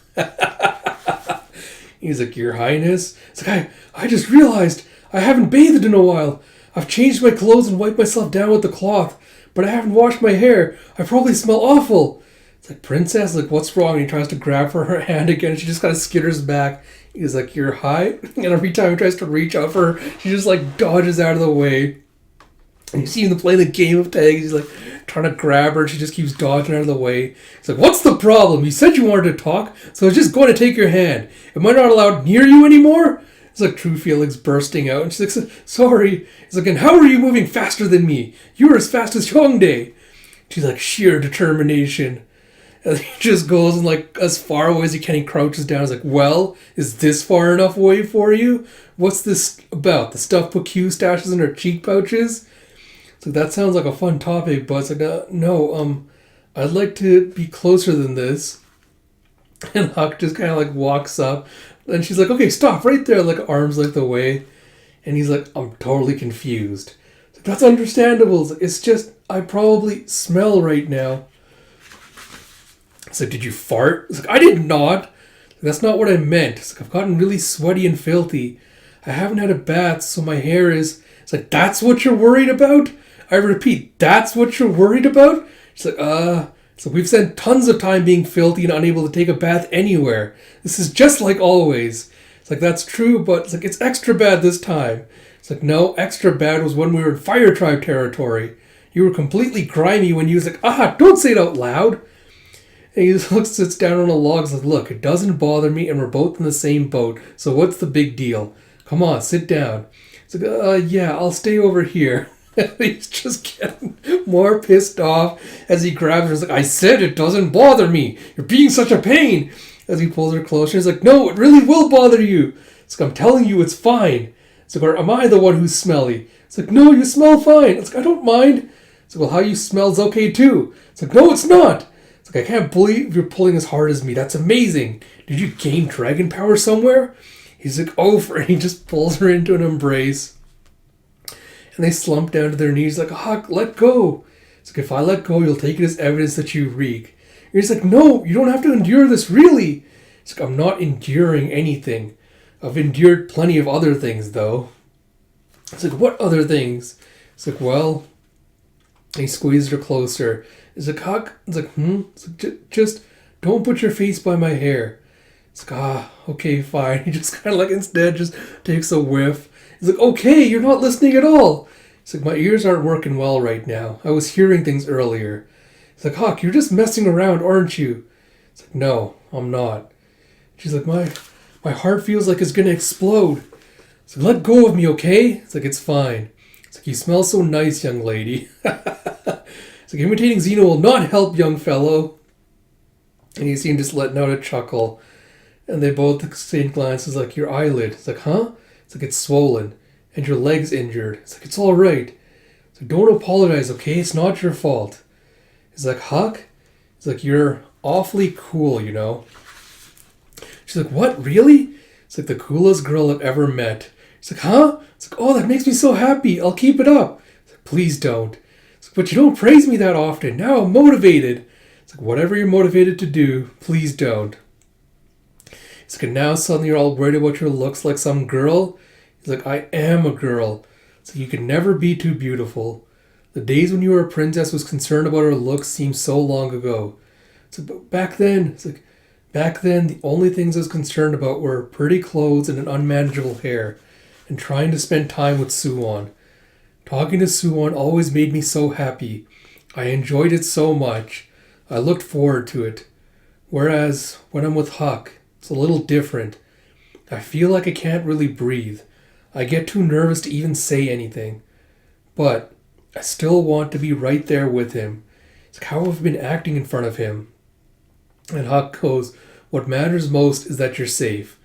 He's like, Your Highness? It's like, I just realized I haven't bathed in a while. I've changed my clothes and wiped myself down with the cloth, but I haven't washed my hair. I probably smell awful. It's like, Princess, like, what's wrong? And he tries to grab her hand again. She just kind of skitters back. He's like, you're high? And every time he tries to reach out for her, she just like dodges out of the way. And you see him play the game of tag. He's like trying to grab her. She just keeps dodging out of the way. He's like, what's the problem? You said you wanted to talk, so I was just going to take your hand. Am I not allowed near you anymore? It's like true feelings bursting out. And she's like, sorry. He's like, and how are you moving faster than me? You were as fast as Hyungdae. She's like, sheer determination. And he just goes and like as far away as he can. He crouches down. He's like, well, is this far enough away for you? What's this about? The stuff Q stashes in her cheek pouches? So that sounds like a fun topic, but it's like, no, I'd like to be closer than this. And Huck just kind of like walks up. And she's like, okay, stop right there, like arms length away. And he's like, I'm totally confused. Like, that's understandable. It's just, I probably smell right now. It's like, did you fart? It's like, I did not. That's not what I meant. It's like, I've gotten really sweaty and filthy. I haven't had a bath, so my hair is... It's like, that's what you're worried about? I repeat, that's what you're worried about? She's like, So we've spent tons of time being filthy and unable to take a bath anywhere. This is just like always. It's like, that's true, but it's like, it's extra bad this time. It's like, no, extra bad was when we were in Fire Tribe territory. You were completely grimy when you was like, don't say it out loud. And he just sits down on a log and says, look, it doesn't bother me and we're both in the same boat. So what's the big deal? Come on, sit down. It's like, yeah, I'll stay over here. He's just getting more pissed off as he grabs her. He's like, I said it doesn't bother me. You're being such a pain. As he pulls her closer, he's like, no, it really will bother you. It's like, I'm telling you it's fine. It's like, or am I the one who's smelly? It's like, no, you smell fine. It's like, I don't mind. It's like, well, how you smell's okay too. It's like, no, it's not. It's like, I can't believe you're pulling as hard as me. That's amazing. Did you gain dragon power somewhere? He's like, and he just pulls her into an embrace. And they slump down to their knees like, Huck, let go. It's like, if I let go, you'll take it as evidence that you reek. And he's like, no, you don't have to endure this, really. It's like, I'm not enduring anything. I've endured plenty of other things, though. It's like, what other things? It's like, well... And he squeezed her closer. It's like, Huck? It's like, It's like, just don't put your face by my hair. It's like, okay, fine. He just kind of like instead just takes a whiff. He's like, okay, you're not listening at all. It's like, my ears aren't working well right now. I was hearing things earlier. It's like, Huck, you're just messing around, aren't you? It's like, no, I'm not. She's like, my heart feels like it's going to explode. It's like, let go of me, okay? It's like, it's fine. It's like, you smell so nice, young lady. It's like, imitating Xena will not help, young fellow. And you see him just letting out a chuckle. And they both exchange glances like, your eyelid. It's like, huh? It's like, it's swollen. And your leg's injured. It's like, it's alright. It's like, don't apologize, okay? It's not your fault. It's like, Huck? It's like, you're awfully cool, you know? She's like, what? Really? It's like the coolest girl I've ever met. She's like, huh? It's like, oh, that makes me so happy. I'll keep it up. It's like, please don't. It's like, but you don't praise me that often. Now I'm motivated. It's like, whatever you're motivated to do, please don't. It's like, and now suddenly you're all worried about your looks like some girl. He's like, I am a girl. It's like, you can never be too beautiful. The days when you were a princess was concerned about her looks seem so long ago. It's like, but back then, the only things I was concerned about were pretty clothes and an unmanageable hair, and trying to spend time with Suwon. Talking to Suwon always made me so happy. I enjoyed it so much. I looked forward to it. Whereas, when I'm with Huck, it's a little different. I feel like I can't really breathe. I get too nervous to even say anything. But I still want to be right there with him. It's like, how have I been acting in front of him? And Huck goes, what matters most is that you're safe.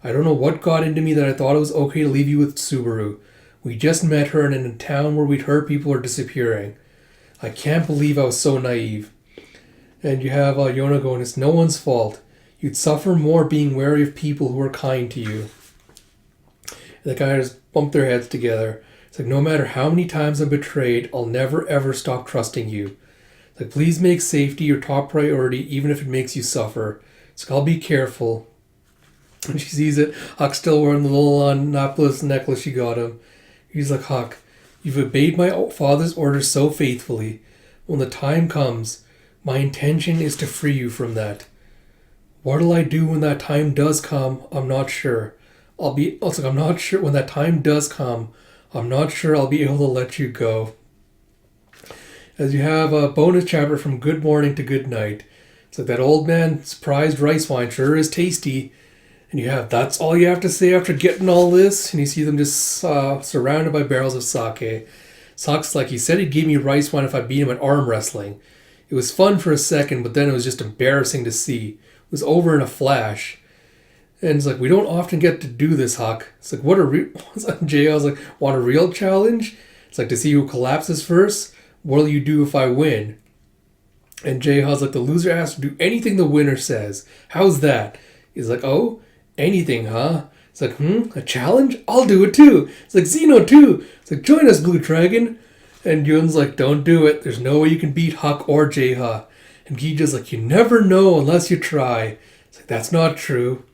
I don't know what got into me that I thought it was okay to leave you with Subaru. We just met her and in a town where we'd heard people are disappearing. I can't believe I was so naive. And you have Yona going, it's no one's fault. You'd suffer more being wary of people who are kind to you. And the guys bump their heads together. It's like, no matter how many times I'm betrayed, I'll never ever stop trusting you. It's like, please make safety your top priority, even if it makes you suffer. It's like, I'll be careful. And she sees it. Huck's still wearing the little Annapolis necklace she got him. He's like, Huck, you've obeyed my father's orders so faithfully. When the time comes, my intention is to free you from that. What'll I do when that time does come? I'm not sure. I'm not sure when that time does come. I'm not sure I'll be able to let you go. As you have a bonus chapter from Good Morning to Good Night. It's like, that old man's prized rice wine sure is tasty. And you have, that's all you have to say after getting all this? And you see them just surrounded by barrels of sake. Huck's like, he said he'd give me rice wine if I beat him at arm wrestling. It was fun for a second, but then it was just embarrassing to see. It was over in a flash. And it's like, we don't often get to do this, Huck. It's like, what a real... J.I. was like, want a real challenge? It's like, to see who collapses first? What'll you do if I win? And J.I.'s like, the loser has to do anything the winner says. How's that? He's like, oh, anything, huh? It's like, a challenge? I'll do it too. It's like, Xeno too. It's like, join us, Blue Dragon. And Yun's like, don't do it. There's no way you can beat Huck or J.I. And Gija's like, you never know unless you try. It's like, that's not true.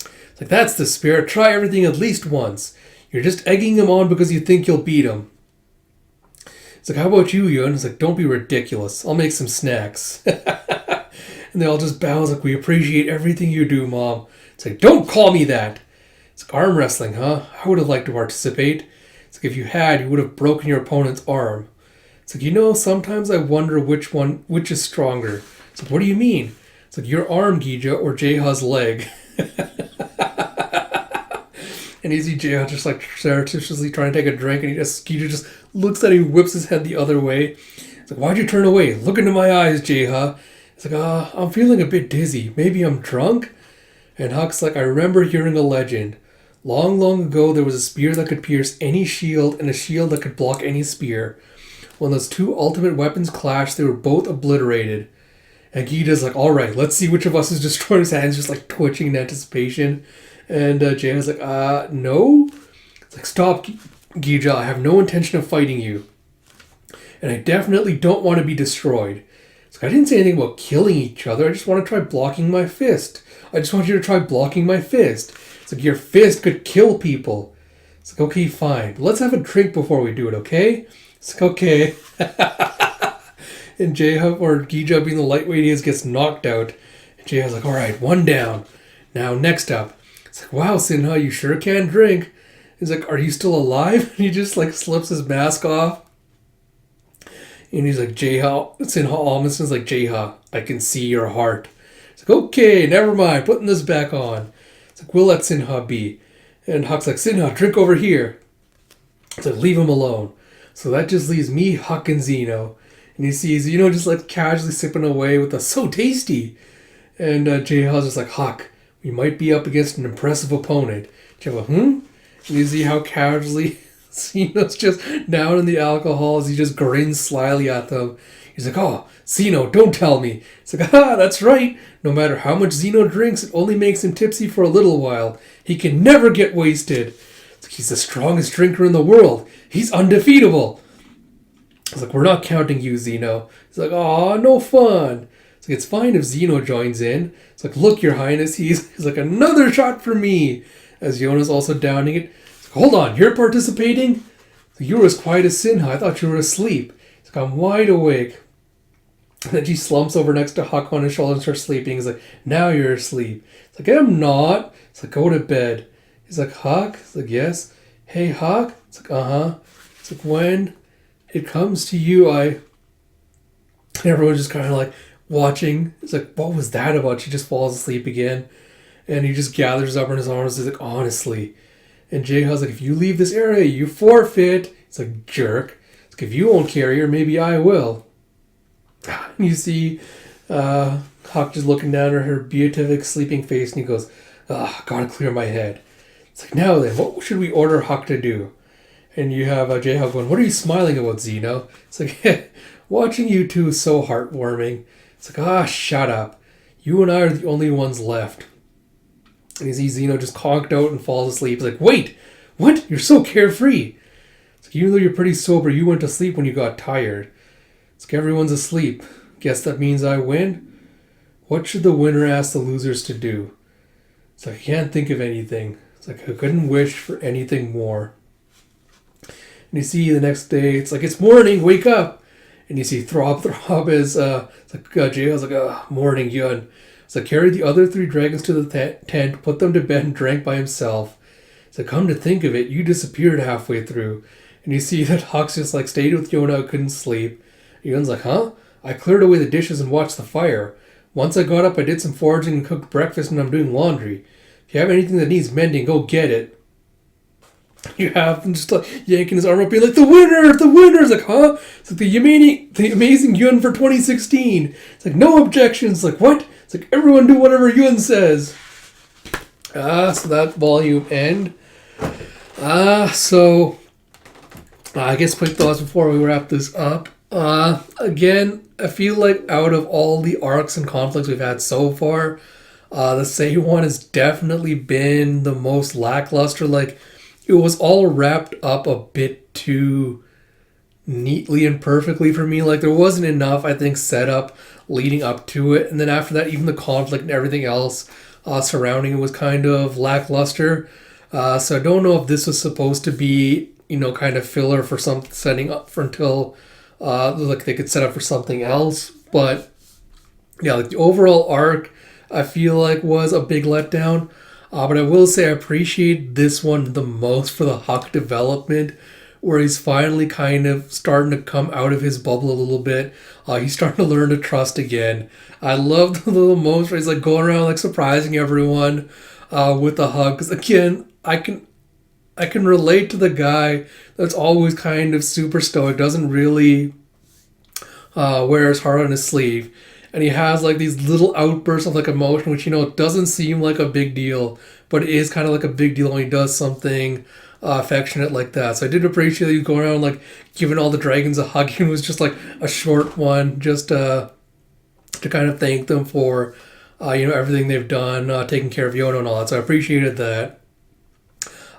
It's like, that's the spirit. Try everything at least once. You're just egging him on because you think you'll beat him. It's like, how about you, Yun? It's like, don't be ridiculous. I'll make some snacks. And they all just bow. It's like, we appreciate everything you do, Mom. It's like, don't call me that. It's like, arm wrestling, huh? I would have liked to participate. It's like, if you had, you would have broken your opponent's arm. It's like, sometimes I wonder which is stronger. It's like, what do you mean? It's like, your arm, Gija, or Jeha's leg. And you see Jeha just like surreptitiously trying to take a drink, and Gija just looks at him and whips his head the other way. It's like, why'd you turn away? Look into my eyes, Jeha. It's like, I'm feeling a bit dizzy. Maybe I'm drunk? And Huck's like, I remember hearing a legend. Long, long ago, there was a spear that could pierce any shield and a shield that could block any spear. When those two ultimate weapons clashed, they were both obliterated. And Gija's like, all right, let's see which of us is destroying. His hands just like twitching in anticipation. And Jeha's like, no? It's like, stop, Gija. I have no intention of fighting you. And I definitely don't want to be destroyed. It's like, I didn't say anything about killing each other. I just want to try blocking my fist. I just want you to try blocking my fist. It's like, your fist could kill people. It's like, okay, fine. But let's have a drink before we do it, okay? It's like, okay. And Jeha, or Gija being the lightweight he is, gets knocked out. And Jeha's like, all right, one down. Now, next up. It's like, wow, Sinha, you sure can drink. He's like, are you still alive? And he just like slips his mask off. And he's like, Jeha, Sinha almost is like, Jeha, I can see your heart. It's like, okay, never mind, putting this back on. It's like, we'll let Sinha be. And Huck's like, Sinha, drink over here. It's like, leave him alone. So that just leaves me, Huck, and Xeno. And he sees, just like casually sipping away with the so tasty. And Jeha's just like, Huck, We might be up against an impressive opponent. Joe, And you see how casually Zeno's just down in the alcohol as he just grins slyly at them. He's like, oh, Zeno, don't tell me. It's like, that's right. No matter how much Zeno drinks, it only makes him tipsy for a little while. He can never get wasted. It's like, he's the strongest drinker in the world. He's undefeatable. It's like, we're not counting you, Zeno. He's like, aw, no fun. It's like, it's fine if Zeno joins in. It's like, look, your highness, he's like, another shot for me. As Yona's also downing it. It's like, hold on, you're participating? It's like, you were as quiet as Sinha. I thought you were asleep. It's like, I'm wide awake. And then she slumps over next to Huck on his shoulder and starts sleeping. He's like, now you're asleep. It's like, I'm not. It's like, go to bed. He's like, Huck? It's like, yes. Hey, Huck? It's like, uh-huh. It's like, when it comes to you, And everyone's just kind of like watching. It's like, what was that about? She just falls asleep again. And he just gathers up in his arms. He's like, honestly. And Jayha's like, if you leave this area, you forfeit. It's like, jerk. It's like, if you won't carry her, maybe I will. And you see Huck just looking down at her beatific sleeping face, and he goes, gotta clear my head. It's like, now then, what should we order Huck to do? And you have J-Huck going, what are you smiling about, Zeno? It's like, watching you two is so heartwarming. It's like, shut up. You and I are the only ones left. And you see Zeno just conked out and falls asleep. He's like, wait, what? You're so carefree. It's like, even though you're pretty sober, you went to sleep when you got tired. It's like, everyone's asleep. Guess that means I win? What should the winner ask the losers to do? It's like, I can't think of anything. It's like, I couldn't wish for anything more. And you see the next day, it's like, it's morning, wake up. And you see Throb is, it's like, J.L's like, morning, Yun. It's like, carried the other 3 dragons to the tent, put them to bed, and drank by himself. It's like, come to think of it, you disappeared halfway through. And you see that Huck's just like, stayed with Yona, couldn't sleep. Yun's like, huh? I cleared away the dishes and watched the fire. Once I got up, I did some foraging and cooked breakfast, and I'm doing laundry. If you have anything that needs mending, go get it. You have him just like yanking his arm up, being like, the winner! It's like, huh? It's like the amazing Yun for 2016. It's like, no objections. It's like, what? It's like, everyone do whatever Yun says. So that volume end. So I guess quick thoughts before we wrap this up. Again, I feel like out of all the arcs and conflicts we've had so far, the Sei one has definitely been the most lackluster. Like, it was all wrapped up a bit too neatly and perfectly for me. Like, there wasn't enough, I think, setup leading up to it. And then after that, even the conflict and everything else surrounding it was kind of lackluster. So I don't know if this was supposed to be, kind of filler for some setting up for until like they could set up for something else. But yeah, like the overall arc, I feel like was a big letdown. But I will say I appreciate this one the most for the Huck development, where he's finally kind of starting to come out of his bubble a little bit. He's starting to learn to trust again. I love the little moments where he's like going around like surprising everyone with the hug. Because again, I can relate to the guy that's always kind of super stoic, doesn't really wear his heart on his sleeve. And he has like these little outbursts of like emotion, which, doesn't seem like a big deal, but it is kind of like a big deal when he does something affectionate like that. So I did appreciate that he was going around like giving all the dragons a hug. It was just like a short one, just to kind of thank them for, everything they've done, taking care of Yona and all that. So I appreciated that.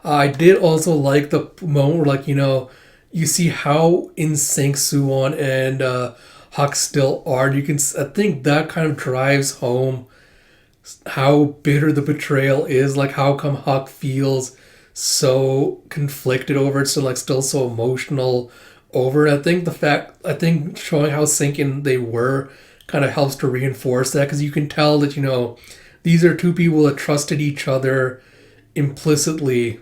I did also like the moment where, like, you see how in sync Suwon and Huck still are. I think that kind of drives home how bitter the betrayal is. Like, how come Huck feels so conflicted over it, so like still so emotional over it. I think showing how sinking they were kind of helps to reinforce that, because you can tell that, these are two people that trusted each other implicitly.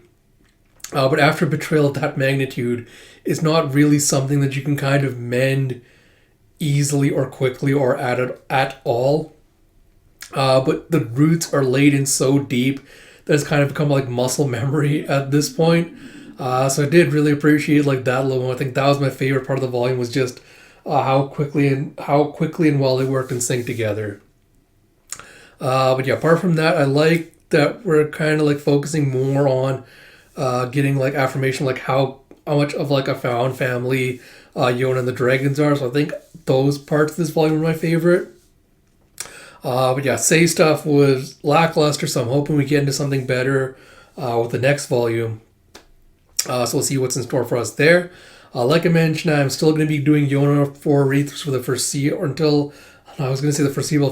But after betrayal of that magnitude, it's not really something that you can kind of mend easily or quickly or at all. But the roots are laid in so deep that it's kind of become like muscle memory at this point. So I did really appreciate like that little one. I think that was my favorite part of the volume, was just how quickly and well they worked in sync together. But yeah, apart from that, I like that we're kind of like focusing more on getting like affirmation, like how much of like a found family Yona and the dragons are. So I think those parts of this volume are my favorite. But yeah, Say stuff was lackluster, so I'm hoping we get into something better with the next volume. So we'll see what's in store for us there. Like I mentioned, I'm still going to be doing Yona for readthroughs for the foreseeable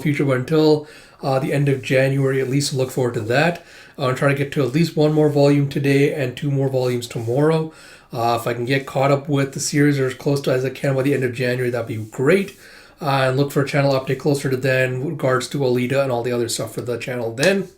future, but until the end of January, at least look forward to that. I'm trying to get to at least one more volume today and 2 more volumes tomorrow. If I can get caught up with the series or as close to as I can by the end of January, that'd be great. And look for a channel update closer to then with regards to Alita and all the other stuff for the channel then.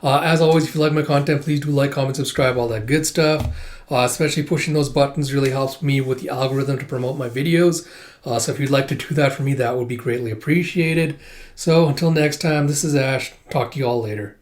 As always, if you like my content, please do like, comment, subscribe, all that good stuff. Especially pushing those buttons really helps me with the algorithm to promote my videos. So if you'd like to do that for me, that would be greatly appreciated. So until next time, this is Ash. Talk to you all later.